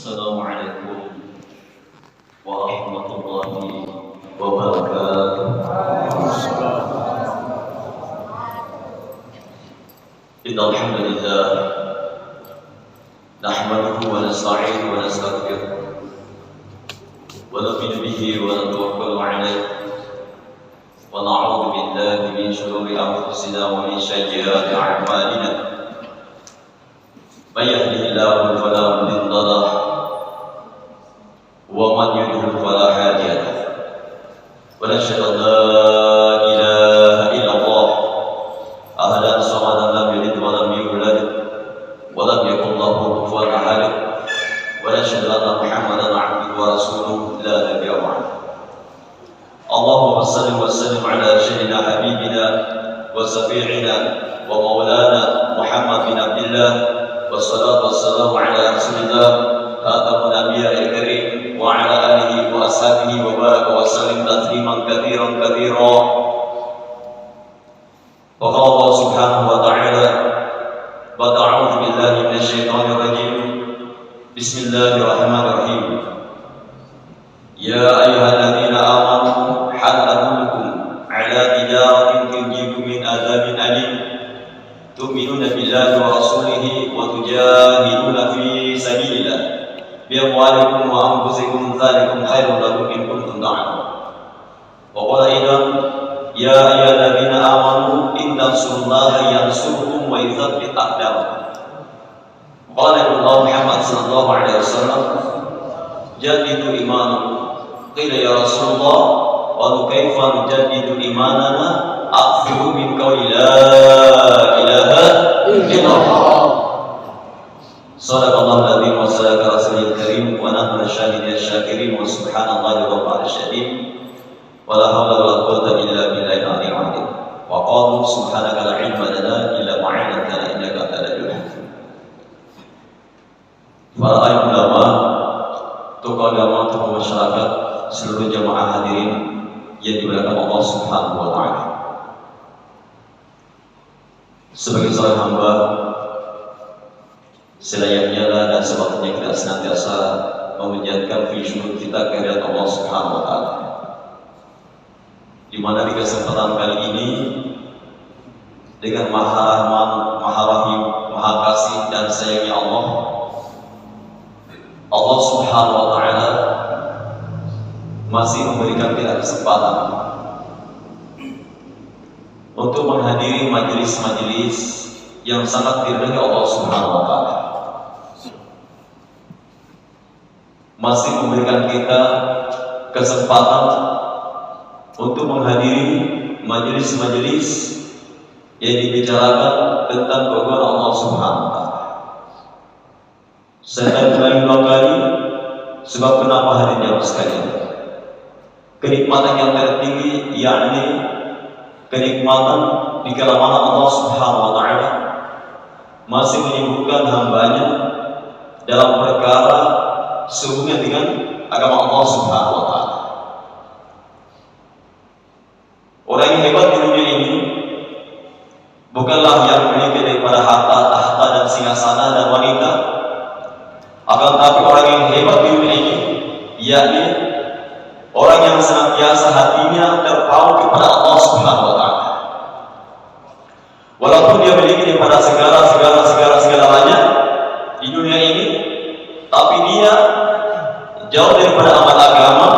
Assalamualaikum warahmatullahi wabarakatuh. Innal hamdalillah nahmaduhu wa nasta'inuhu wa nastaghfiruh wa nu'minu bihi wa natawakkalu 'alayhi wa na'udzu billahi min shururi anfusina wa min sayyiati a'malina. May yahdihillahu fala mudilla lahu wa man yudlil fala hadiya lahu. Wa nashhadu an la ilaha illallah ahadan samadan lam yalid wa lam yulad wa lam yakul lahu kufuwan ahad. Wa nashhadu anna Muhammadan 'abduhu wa rasuluhu la nabiyya ba'dahu. Allahumma shalli wa sallim ala sayyidina habibina wa safi'ina wa maulana Muhammad bin Abdillah. Wassalatu wassalamu ala rasulillah khatamun nabiyil karim wa ala alihi wa ashabihi wa baraka wa sallim tasliman katsiran katsira. Wa qala Allah subhanahu wa ta'ala wa a'udzu billahi minasy syaithanir rajim. Bismillahirrahmanirrahim. Ya ayyuhalladzina amanu hal adullukum ala tijaratin tunjikum min adzabin alim tu'minuna billahi wa rasulihi wa tujahiduna fi sabilillah bi amwalikum wa anfusikum dzalikum khairun lakum in kuntum ta'lamun. Wa qala aidan ya ayyuhalladzina amanu in tansurullaha yansurkum wa yuthabbit aqdamakum. Qala Nabi Muhammad sallallahu alaihi wasallam jadidu imanakum. Qila ya Rasulullah wa kaifa nujaddidu imanana? Akthiru min qawli la ilaha illallah. Sadaqallahu al-azim wa sadaqa rasulul karim wa nahnu syahidin syakirin wa subhanallahi rabbil alamin wa la hawla wa la quwwata illa billahi al-aliyyil azim. Wa qalu subhanaka la ilma lana illa ma 'allamtana innaka antal alimul hakim. Para ayat ulama, tokoh agama, tokoh masyarakat, seluruh jamaah hadirin yang dimuliakan Allah Subhanahu wa taala. Sebagai seorang hamba, selayaknya dan sepatutnya kita senantiasa memanjatkan visi kita kehadirat Allah Subhanahu wa taala. Di mana di kesempatan kali ini dengan Maha Rahman, Maha Rahim, Maha Kasih dan sayangnya Allah Subhanahu wa taala masih memberikan kita kesempatan untuk menghadiri majelis-majelis yang sangat diridhai Allah Subhanahu wa taala. Masih memberikan kita kesempatan untuk menghadiri majelis-majelis yang dibicarakan tentang keagungan Allah Subhanahu wa taala. Saya ulangi dua kali sebab kenapa hadirin jamaah sekalian? Kenikmatan yang tertinggi yakni kenikmatan di kala mana Allah Subhanahu wa taala masih menyibukkan hambanya dalam perkara sehubungan dengan agama Allah Subhanahu wa taala. Orang yang hebat di dunia ini bukanlah yang memiliki daripada harta dan singgasana dan wanita, akan tetapi orang yang hebat di dunia ini yakni orang yang senantiasa hatinya terpaut kepada Allah Subhanahu wa taala. Walaupun dia memiliki daripada segalanya di dunia ini, tapi dia jauh daripada amal agama,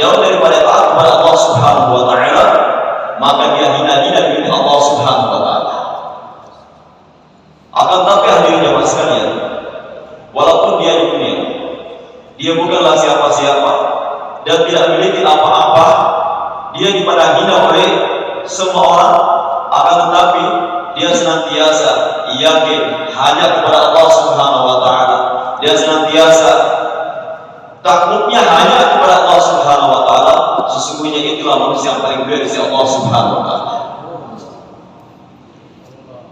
jauh daripada taat kepada Allah Subhanahu wa taala, maka dia hina-hina di Allah Subhanahu wa taala. Akan tetapi hadirin jamaah sekalian, walaupun dia di dunia, dia bukanlah siapa-siapa dan tidak memiliki apa-apa, dia dipandang hina oleh semua orang, akan tetapi dia senantiasa yakin hanya kepada Allah Subhanahu wa taala. Dia senantiasa takutnya hanya kepada Allah Subhanahu wa taala. Sesungguhnya itulah manusia yang paling mulia di sisi Allah Subhanahu wa taala.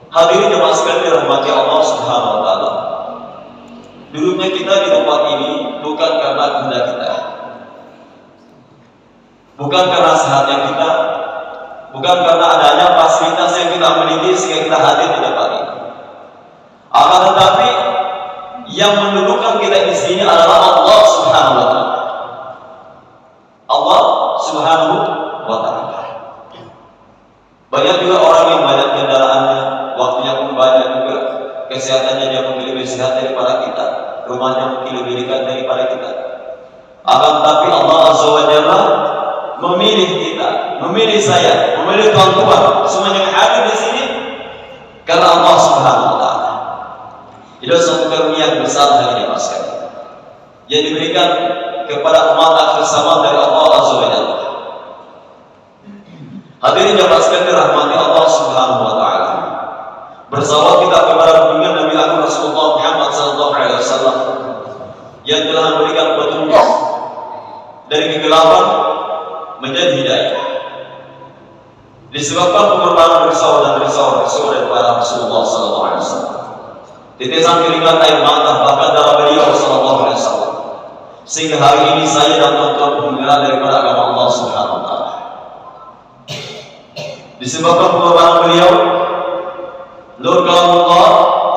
Hadirin jemaah sekalian dirahmati Allah Subhanahu wa taala. Duduknya kita di tempat ini bukan karena kehendak kita, bukan karena sehatnya kita, bukan karena adanya fasilitas yang kita miliki sehingga kita hadir di tempat ini. Akan tetapi yang mendudukkan kita di sini adalah rumahnya mungkin lebih dekat daripada kita. Akan tapi Allah Azza wa Jalla memilih kita, memilih saya, memilih tuan-tuan semuanya yang hadir di sini karena Allah Subhanahu wa taala. Itu satu karunia besar yang dipaskan yang diberikan kepada umat akhir zaman dari Allah Azza wa Jalla. Hadirin jamaah sekalian dirahmati Allah Subhanahu wa taala. Bersalawat kita kepada junjungan Nabi Agung Rasulullah Muhammad sallallahu alaihi wasallam yang telah memberikan petunjuk dari kegelapan menjadi hidayah. Disebabkan pengorbanan bersama daripada Rasulullah sallallahu alaihi wasallam. Tetesan keringat air mata bahkan darah beliau sallallahu alaihi wasallam. Sehingga hari ini saya dan tuan-tuan pembela daripada agama Allah Subhanahu wa taala. Disebabkan pengorbanan beliau, nur kalamullah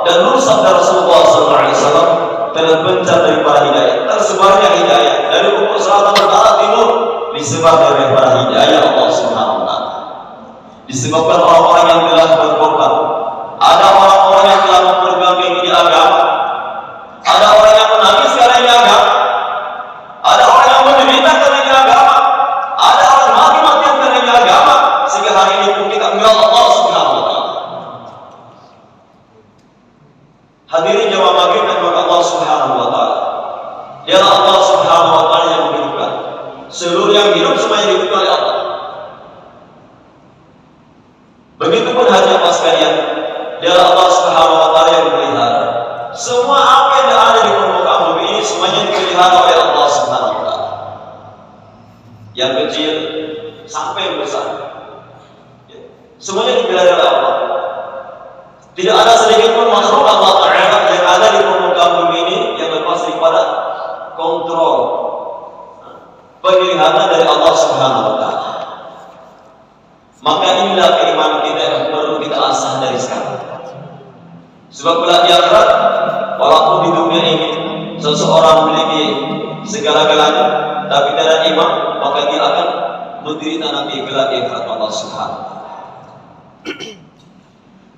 dan nur sabda Rasulullah sallallahu alaihi wasallam terbencar daripada hidayah, tersebarnya hidayah dari ufuk selatan utara timur, disebar daripada hidayah Allah Subhanahu wa taala. Disebabkan orang-orang yang telah berkorban, ada orang-orang yang telah memperjuangkan diri agama, ada orang yang menangis karena ini agama, ada orang yang menderita karena ini agama, ada orang mati-matian karena ini agama, sehingga hari ini pun kita mengenal Allah Subhanahu wa taala. Hadirin jamaah maghrib dan Allah Subhanahu wa taala. Dialah Allah Subhanahu wa taala yang menghidupkan. Seluruh yang hidup semuanya dihidupkan oleh Allah. Begitupun hadirin sekalian, dialah Allah Subhanahu wa taala yang memelihara. Semua apa yang ada di permukaan bumi ini semuanya dipelihara oleh Allah Subhanahu wa taala. Yang kecil sampai yang besar. Semuanya dipelihara oleh Allah. Tidak ada sedikit pun makhluk Allah Ta'ala yang ada di permukaan bumi ini yang lepas daripada kontrol penglihatan dari Allah Subhanahu wa taala. Maka inilah keimanan kita yang perlu kita asah dari sekarang. Sebab kelak di akhirat, walaupun di dunia ini seseorang memiliki segala-galanya tapi tidak ada iman, maka dia akan menderita nanti kelak di akhirat Allah Subhanahu wa taala.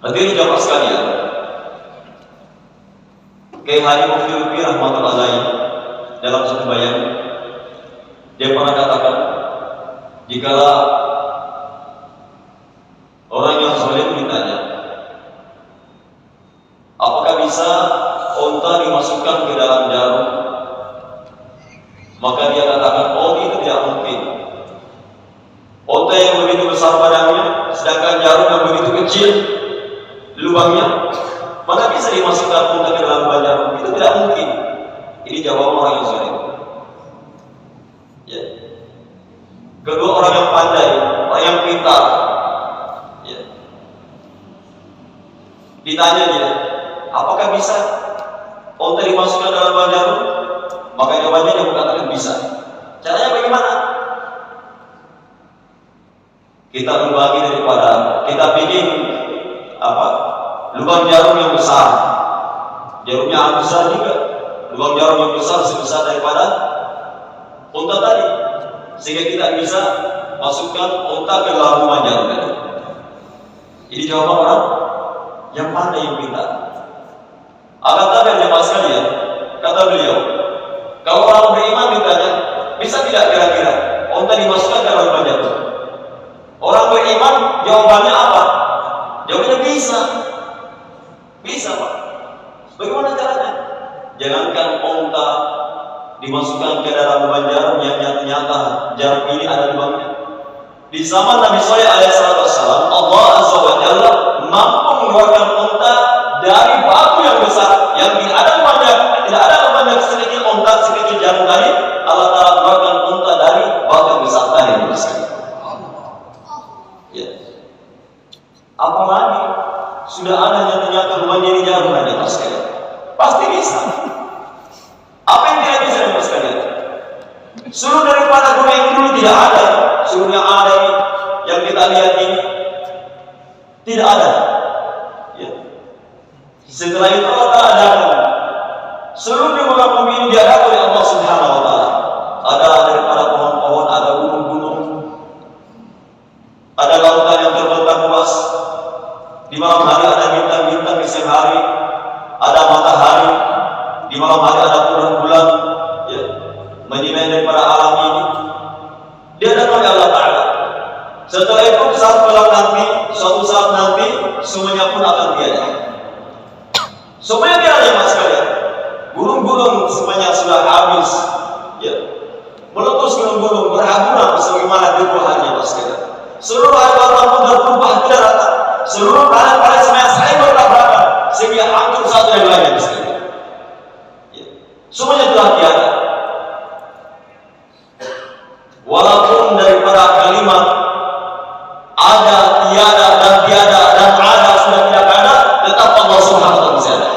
Hadirin jamaah sekalian, Kiai Haji Mufti Lutfi rahmatullahi alaihi dalam satu bayang dia pernah katakan, jikalau orang yang zalim ditanya, apakah bisa unta dimasukkan ke dalam jarum? Maka dia katakan, oh itu tidak mungkin. Unta yang begitu besar badannya, sedangkan jarum yang begitu kecil lubangnya, mana bisa dimasukkan unta ke dalam jarum? Itu tidak mungkin. Ini jawaban orang yang zalim. Ya. Kedua, orang yang pandai, orang yang pintar. Ya. Ditanya dia, apakah bisa unta dimasukkan dalam jarum? Maka jawabannya dia mengatakan bisa. Caranya bagaimana? Kita berbagi daripada kita bikin lubang jarum yang besar, jarumnya besar juga, lubang jarum yang besar sebesar daripada unta tadi, sehingga kita bisa masukkan unta ke dalam lubang jarum tadi. Ini jawaban orang yang pandai, yang pintar. Akan tapi yang jemaah sekalian, kata beliau, kalau orang beriman ditanya, bisa tidak kira-kira unta dimasukkan ke dalam lubang jarum? Orang beriman jawabannya apa? Jawabannya bisa. Bisa, Pak. Bagaimana caranya? Jangankan unta dimasukkan ke dalam lubang jarum yang nyata-nyata jarum ini ada lubangnya. Di zaman Nabi Shalih alaihissalam, Allah Azza wa Jalla mampu mengeluarkan unta dari batu yang besar yang tidak ada lubangnya sedikit unta sekecil jarum tadi. Allah Taala mengeluarkan unta dari batu yang besar tadi. Ya. Apalagi sudah ada nyata-nyata lubang jadi jarum ada mas sekalian. Pasti bisa. Apa yang tidak bisa mas sekalian? Seluruh daripada dunia yang dulu tidak ada, seluruh yang ada yang kita lihat ini tidak ada. Ya. Setelah itu Allah adakan seluruh di muka bumi ini diadakan oleh Allah Subhanahu wa taala. Ada daripada pohon-pohon, ada gunung-gunung, ada lautan yang terbentang luas. Di malam hari ada bintang-bintang, di siang hari ada matahari, di malam hari ada bulan-bulan ya, menyinai daripada alam ini, diadakan oleh Allah Ta'ala. Setelah itu suatu saat nanti semuanya pun akan tiada. Semuanya tiada mas sekalian. Gunung-gunung semuanya sudah habis ya, meletus gunung-gunung berhamburan sebagaimana debuhannya mas sekalian. Seluruh air laut pun berubah ke daratan. Seluruh planet-planet semuanya saling bertabrakan sehingga hancur satu yang lain mas sekalian ya. Semuanya telah tiada. Walaupun daripada kalimat ada, tiada, dan tiada, dan ada, sudah tidak ada, tetap Allah Subhanahu wa ta'ala masih ada.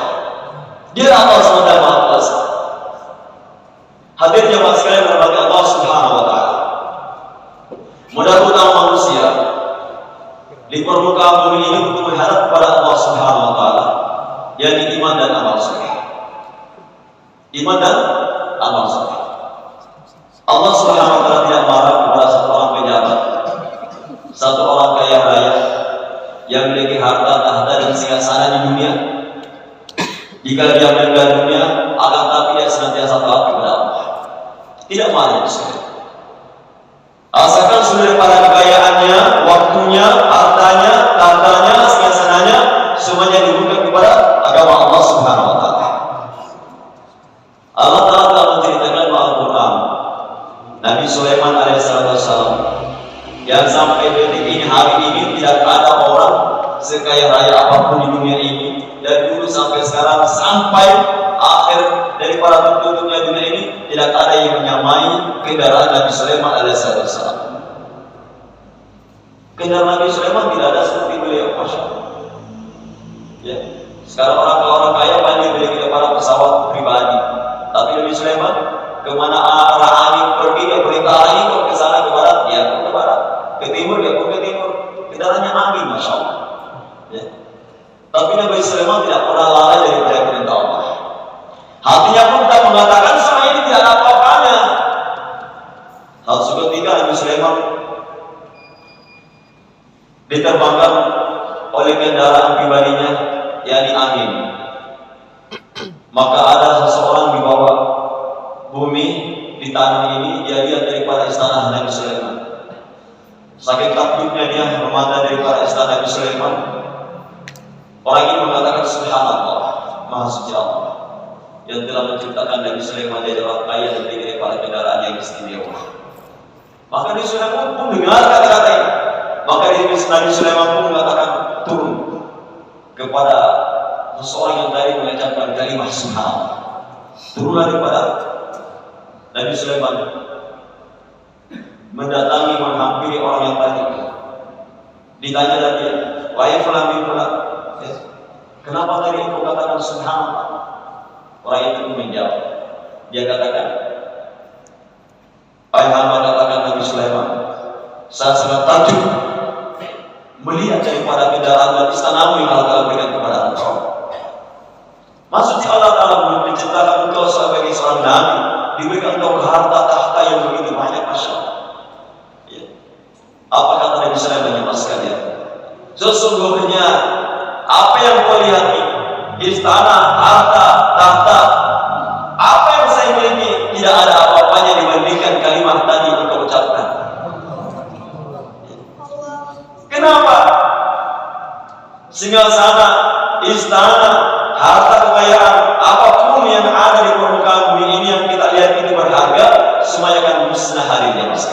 Dia Allah SWT Maha Kuasa. Hadirnya mas sekalian berbagi Allah Subhanahu wa ta'ala. Mudah-mudahan manusia di permukaan bumi ini untuk mengharap kepada Allah Subhanahu wa ta'ala, yakni iman dan amal saleh. Iman dan amal saleh. Allah Subhanahu wa ta'ala tidak marah kepada satu orang pejabat, satu orang kaya raya yang memiliki harta, tahta, dan singasana di dunia. Jika dia meninggal dunia, akan tapi dia senantiasa taat kepada Allah. Tidak marah sekali. Asalkan sudah pada kekayaannya, waktunya, hartanya, tahtanya, singgasananya, semuanya diberikan kepada agama Allah Subhanahu wa ta'ala. Allah Ta'ala telah menceritakan dalam Al-Quran Nabi Sulaiman alaihissalam yang sampai detik ini, hari ini, tidak ada orang sekaya raya apapun di dunia ini, dari dulu sampai sekarang, sampai akhir daripada tutupnya dunia ini, tidak ada yang menyamai kendaraan Nabi Sulaiman alaihissalam. Kendaraan Nabi Sulaiman tidak ada seperti beliau, masya Allah. Ya. Sekarang orang kaya banyak memiliki daripada pesawat pribadi, tapi Nabi Sulaiman kemana arah angin pergi, dia perintah angin ke sana, ke barat, dia pun ke barat, ke timur, dia pun ke timur. Kendaraannya angin, masya Allah. Ya. Tapi Nabi Sulaiman tidak pernah lalai dari perintah Allah. Hatinya pun tidak mengatakan semua ini tidak ada apa-apanya. Hal seketika Nabi Sulaiman diterbangkan oleh kendaraan pribadinya, yakni angin. Maka ada seseorang di bawah bumi di tanah ini, dia lihat daripada istana Nabi Sulaiman. Saking takjubnya dia memandang daripada istana Nabi Sulaiman. Orang ini mengatakan subhanallah, maha suci Allah yang telah menciptakan Nabi Sulaiman dari orang kaya dan daripada kendaraan yang istimewa. Maka Nabi Sulaiman pun dengar kata-kata ini. Maka Nabi Sulaiman pun mengatakan turun kepada seseorang yang tadi mengucapkan kalimat subhanallah. Turunlah daripada Nabi Sulaiman, mendatangi, menghampiri orang yang tadi. Ditanya lagi, wahai fulan bin fulan, kenapa tadi engkau katakan subhanallah? Orang itu menjawab, dia katakan, wahai hamba, katakan Nabi Sulaiman, saya sangat takjub melihat daripada kendaraan dan istanamu yang Allah Ta'ala berikan kepada engkau. Maksudnya Allah Ta'ala menciptakan engkau sebagai seorang nabi, diberikan engkau harta tahta yang begitu banyak, masya Allah. Ya. Apa kata Nabi Sulaiman ya mas sekalian? Sesungguhnya apa yang kau lihat ini, istana, harta, tahta, apa yang saya miliki, tidak ada apa-apanya dibandingkan kalimat tadi yang kau ucapkan. Kenapa? Singgasana, istana, harta kekayaan, apapun yang ada di permukaan bumi ini yang kita lihat itu berharga, semuanya akan musnah harinya mas.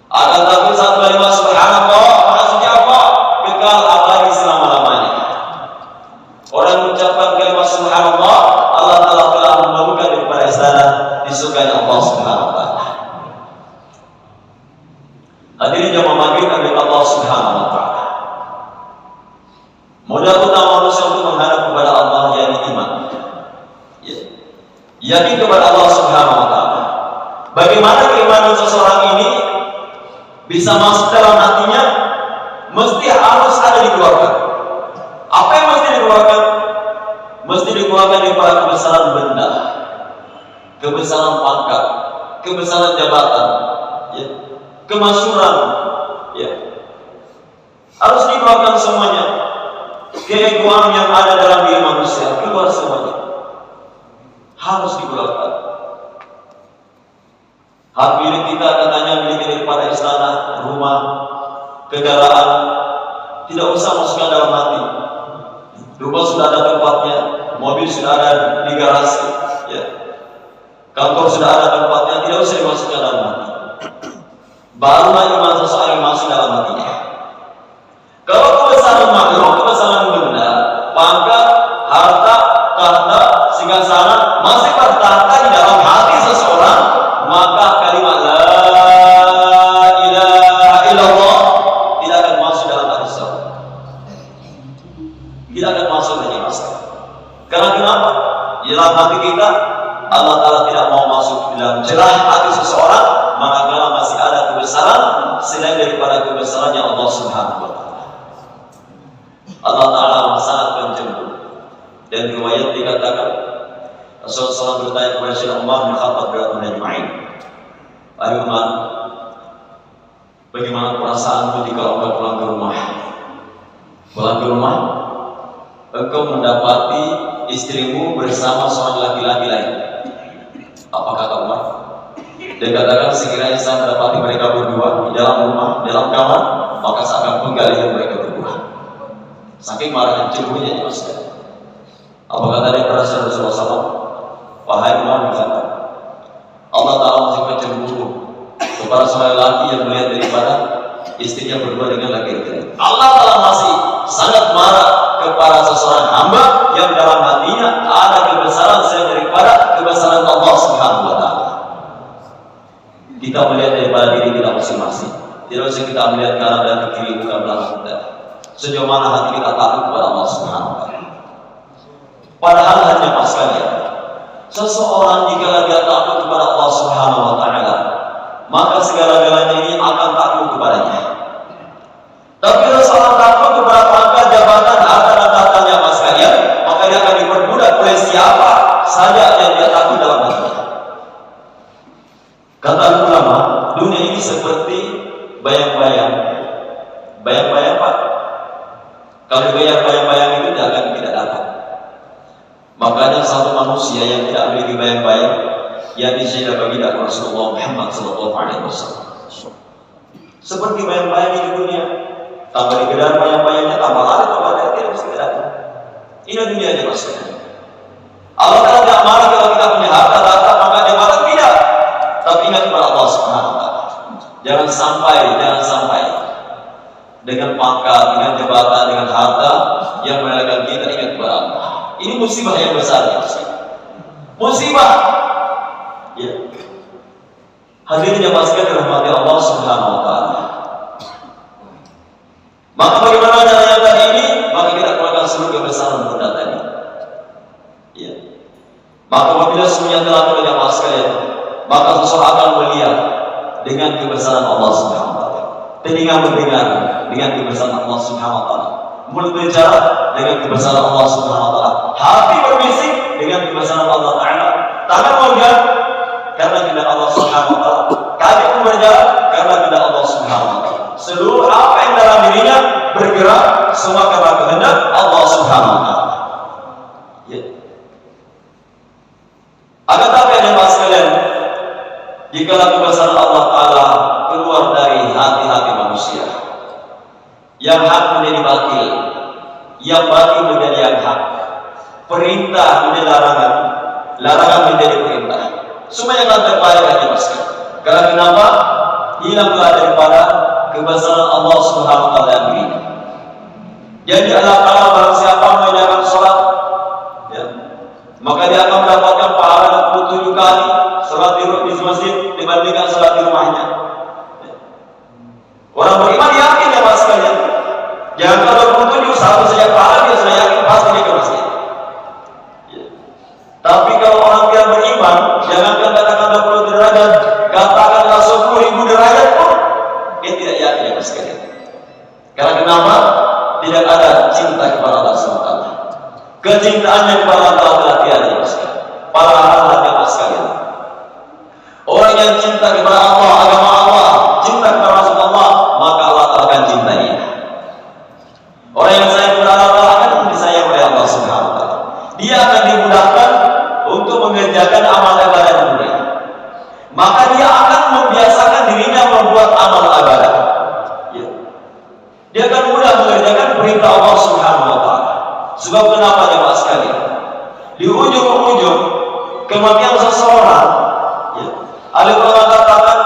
Akan tapi satu kalimat subhanallah, maha suci Allah, kekal abadi selama-lamanya. Orang yang mengucapkan kalimat subhanallah, Allah Ta'ala telah membangunkan daripada istana disukai Allah Subhanahu wa ta'ala. Hadirin jamaah maghrib dari Allah Subhanahu wa ta'ala. Mudah-mudahan manusia untuk menghadap kepada Allah yang iman. Ya. Yakin kepada Allah Subhanahu wa ta'ala. Bagaimana keimanan seseorang ini bisa masuk dalam hatinya? Mesti harus ada dikeluarkan. Apa yang mesti dikeluarkan? Mesti dikeluarkan daripada kebesaran benda, kebesaran pangkat, kebesaran jabatan, ya, kemasyhuran, ya. Harus dikeluarkan semuanya. Keegoan yang ada dalam diri manusia keluar semuanya. harus digunakan. Hak milik kita katanya milik daripada istana, rumah, kendaraan, tidak usah masukkan dalam hati. Rumah sudah ada tempatnya, mobil sudah ada di garasi, ya. Kantor sudah ada tempatnya, tidak usah dimasukkan dalam hati. Barulah iman seseorang masuk dalam hatinya. Kalau kebesaran makhluk, kebesaran benda, pangkat, harta, tahta, singgasana masih tertata di dalam hati seseorang, maka kalimat la ilaha illallah tidak akan masuk dalam hati seseorang. Tidak akan masuk lagi masalah. Karena kenapa? Di dalam hati kita Allah Ta'ala tidak mau masuk di dalam celah hati seseorang, manakala masih ada kebesaran selain daripada kebesarannya Allah Subhanahu wa Ta'ala. Allah Ta'ala sangat pencemburu. Dan riwayat dikatakan Rasulullah SAW bertanya kepada Syekh Umar bin Khattab radhiyallahu anhu, "Wahai Umar, bagaimana perasaanmu jika engkau pulang ke rumah? Pulang ke rumah, engkau mendapati istrimu bersama seorang laki-laki lain. Apa kata Umar? Dia katakan, sekiranya saya mendapati mereka berdua di dalam rumah, dalam kamar, maka saya akan penggali mereka berdua." Saking marahnya, cemburunya dimasukkan. Apa kata dia pada Rasulullah SAW? "Wahai Umar bin Khattab, Allah Ta'ala masih pencemburu kepada seorang laki yang melihat daripada istrinya berdua dengan laki-laki lain. Allah Ta'ala masih sangat marah kepada seseorang hamba yang dalam hatinya ada kebesaran selain daripada kebesaran Allah Subhanahu wa Ta'ala." Kita melihat daripada diri kita masing-masing. Tidak usah kita melihat kanan dan ke kiri, bukan belakang kita. Sejauh mana hati kita takut kepada Allah Subhanahu wa Ta'ala. Padahal hanya pas sekalian, seseorang jika dia takut kepada Allah Subhanahu wa Ta'ala, maka segala-galanya ini akan takut kepadanya. Tapi kalau seorang takut kepada pangkat, jabatan, harta dan tahtanya pas sekalian, maka dia akan diperbudak oleh siapa saja yang dia takut dalam hatinya. Kata ulama, dunia ini seperti bayang-bayang. Bayang-bayang Pak. Kalau bayang-bayang itu tidak dapat. Makanya satu manusia yang tidak memiliki bayang-bayang yang disediakan bagi dakwah Rasulullah Muhammad SAW. Seperti bayang-bayang di dunia, tambah dikejar bayang-bayangnya, tambah lari, tambah lari, tidak bisa datang. Ini dunia aja maksudnya. Allah Ta'ala tidak marah kalau kita punya harta, maka dia marah tidak. Tapi ingat kepada Allah Subhanahu wa Ta'ala. Jangan sampai dengan pangkat, dengan jabatan, dengan harta yang mengalahkan kita, ingat kepada Allah. Ini musibah yang besar ya. Musibah. Ya. Hadirin yang pasti dirahmati Allah Subhanahu wa Ta'ala. Maka bagaimana caranya tadi ini? Maka kita keluarkan seluruh kebesaran benda tadi. Ya. Maka apabila semuanya telah terjadi sekalian, maka seseorang akan melihat dengan kebesaran Allah Subhanahu wa Ta'ala. Telinga mendengar dengan kebesaran Allah Subhanahu wa Ta'ala. Mulut berbicara dengan kebesaran Allah Subhanahu wa Ta'ala. Hati berbisik dengan kebesaran Allah Ta'ala. Tangan menggerak karena tidak Allah Subhanahu wa Ta'ala. Kaki pun berjalan karena tidak Allah Subhanahu wa Ta'ala. Seluruh apa yang dalam dirinya bergerak semua karena kehendak Allah Subhanahu wa Ta'ala. Ya. Akan tapi ada mas sekalian, jika kebesaran Allah Ta'ala keluar dari hati-hati manusia, yang hak menjadi batil, yang batil menjadi yang hak, perintah menjadi larangan, larangan menjadi perintah, semuanya akan terbalik hati masker. Karena kenapa? Hilanglah daripada kebesaran Allah Subhanahu wa Ta'ala yang berikan. Jadi Allah Ta'ala barang siapa mengerjakan sholat, ya, maka dia akan mendapatkan pahala 27 kali sholat di masjid dibandingkan sholat di rumahnya. Orang beriman yakin ya mas sekalian. Jangan kalau 27 satu saja pahala dia sudah yakin pasti dia ke masjid. Ya. Tapi kalau orang yang beriman, jangankan katakan 20 derajat, katakanlah 10.000 derajat pun dia tidak yakin ya mas sekalian. Karena kenapa? Tidak ada cinta kepada Allah SWT. Kecintaannya kepada Allah telah tiada ya mas sekalian. Para hal ya mas sekalian. Orang yang cinta kepada Allah, agama Allah, cinta kepada Rasulullah, maka Allah akan cintainya. Orang yang sayang kepada Allah akan disayang oleh Allah Subhanahu wa Ta'ala. Dia akan dimudahkan untuk mengejar mengerjakan amal ibadah dunia, maka dia akan membiasakan dirinya membuat amal ibadah. Ya. Dia akan mudah mengerjakan perintah Allah Subhanahu wa Ta'ala. Sebab kenapa jemaah sekalian? Di ujung-ujung kematian seseorang, ya, ada yang mengatakan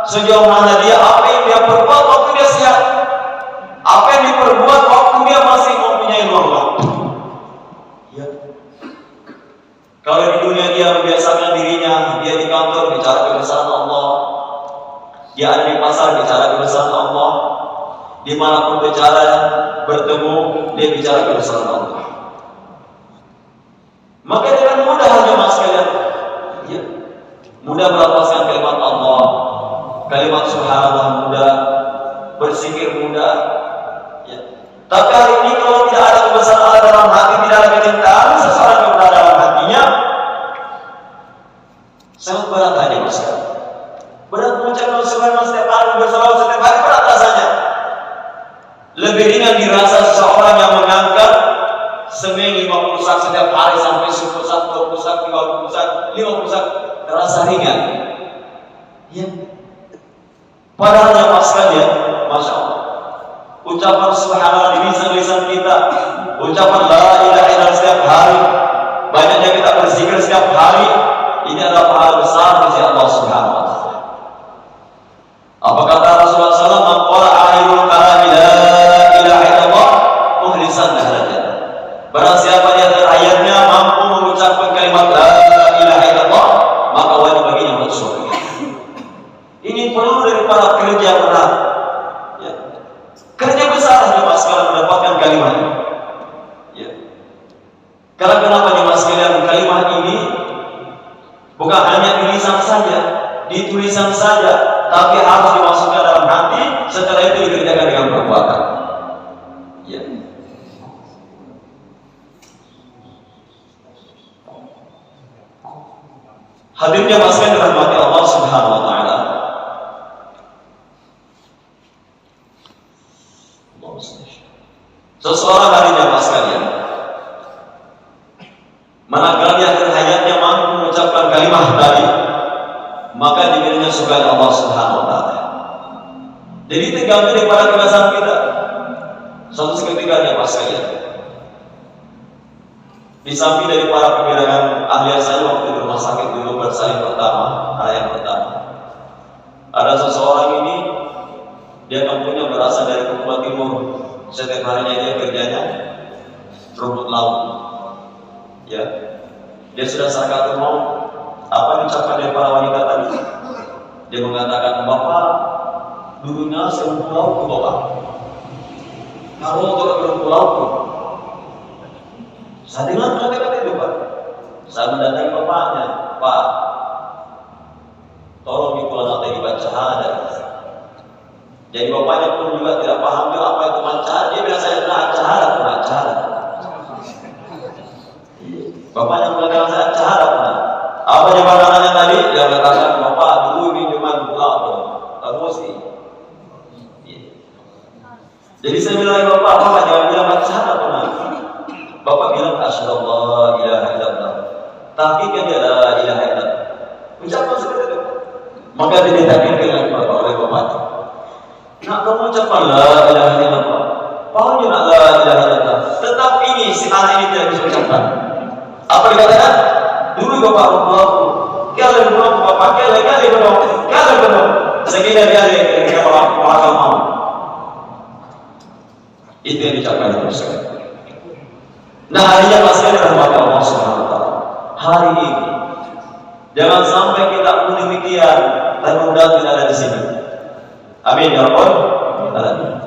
sejauh mana dia, apa yang dia perbuat waktu dia sehat, apa yang diperbuat waktu dia masih mempunyai ruang waktu. Ya. Kalau di dunia dia membiasakan dirinya, dia di kantor bicara kebesaran Allah, dia ada di pasar bicara kebesaran Allah, dimanapun bicara bertemu dia bicara kebesaran Allah, maka dia akan mudah jemaah sekalian, ya, mudah melafazkan kalimat Allah, kalimat subhanallah mudah, bersikir mudah. Ya. Tapi hari ini kalau tidak ada kebesaran Allah dalam hati, tidak ada kecintaan seseorang kepada dalam hatinya, sangat berat aja mas. Berat mengucapkan subhanallah setiap hari, bersalawat setiap hari, berat rasanya. Lebih ringan dirasa seseorang yang mengangkat seming 50 sak setiap hari sampai 10 sak, 20 sak, 30 sak, 50 sak, terasa ringan. Ya. Padahal yang pas sekalian, masya Allah, ucapan subhanallah di lisan kita, ucapan la ilaha illallah setiap hari, banyaknya kita berzikir setiap hari, ini adalah pahala besar di sisi Allah Subhanahu wa Ta'ala. Apa kata Rasulullah SAW? Man qala akhirul kalami la ilaha illallah mukhlishan lahul jannah. Barang siapa di akhir ayatnya mampu mengucapkan kalimat la ilaha illallah, maka wajib baginya masuk surga. Ini perlu dari para kerja benar. Ya. Kerja besar jemaah sekalian mendapatkan kalimat ini. Ya. Karena kenapa jemaah sekalian kalimat ini bukan hanya di lisan saja, di tulisan saja, tapi harus dimasukkan dalam hati, setelah itu dikerjakan dengan perbuatan. Ya. Hadirnya masukkan dirahmati Allah Subhanahu wa Ta'ala. Seseorang hari jamaah sekalian, manakala di akhir hayatnya mampu mengucapkan kalimat tadi, maka diberinya surga Allah Subhanahu wa Ta'ala. Jadi tergantung daripada kebiasaan kita. Suatu ketika jamaah sekalian, di samping dari para pembirangan ahli saya waktu di rumah sakit dulu bersalin pertama, yang pertama, ada seseorang ini, dia kampungnya berasal dari Papua Timur. Setiap harinya dia kerjanya rumput laut. Ya, dia sudah sakatul maut. Apa diucapkan dari para wanita tadi? Dia mengatakan, Bapak dulunya serumput laut Bapak. Kalau untuk rumput laut, saya dengar kata-kata itu Pak. Saya mendatangi bapaknya, Pak, tolong itu anak tadi baca syahadat. Jadi bapaknya pun juga tidak paham juga apa itu syahadat. Dia biasanya syahadat, syahadat. Bapaknya mengatakan saya syahadat. Apa jawaban anaknya tadi? Dia mengatakan, Bapak dulu ini cuma gelap, emosi. Jadi saya bilang, Bapak jangan bilang syahadat, Bapak bilang asyhadu alla ilaha illallah. Tapi kan dia la ilaha illallah. Ucapan seperti itu. Maka dia ditakdirkan lagi Bapak oleh bapaknya. Nak kamu ucapkan la ilaha illallah. Paham nak la ilaha illallah. Tetap ini si anak ini tidak bisa ucapkan. Apa dikatakan? Dulu Bapak Allah. Kalau belum Bapak kali belum. Sekali dia ketika Bapak mau. Itu yang diucapkan oleh Rasul. Nah, harinya masih ada rahmat Allah Subhanahu wa Ta'ala. Hari ini jangan sampai kita pun demikian dan mudah tidak ada di sini. Amin ya Rabbal alamin.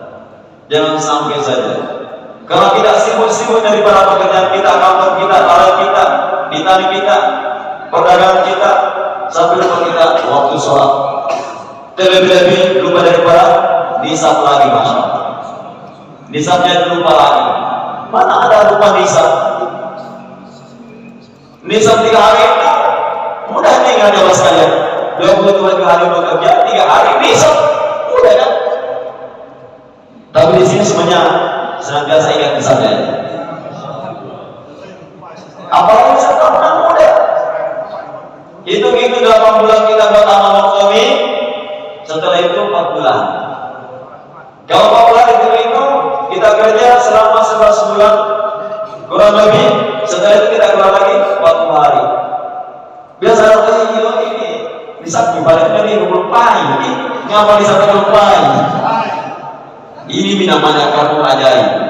Jangan sampai saja. Kalau tidak sibuk-sibuk dari para pekerjaan kita, kantor kita, barang kita, ditani kita, perdagangan kita, sampai lupa kita waktu sholat. Terlebih-lebih lupa daripada nisab lagi, masya Allah. Nisabnya lupa lagi. Mana ada lupa nisab? Nisab 3 hari itu mudah nih nggak ada sekalian. 27 hari bekerja 3 hari nisab mudah kan? Tapi di sini semuanya senantiasa ingat nisabnya. Apalagi nisab tahunan mudah. Hitung-hitung 8 bulan kita buat amal maqami, setelah itu 4 bulan. Kalau 4 bulan itu kita kerja selama 11 bulan kurang lebih, setelah itu kita keluar lagi 40 hari. Biasa ini bisa dibaliknya di lupai, ngapa bisa lupai? Ini namanya kartu ajaib.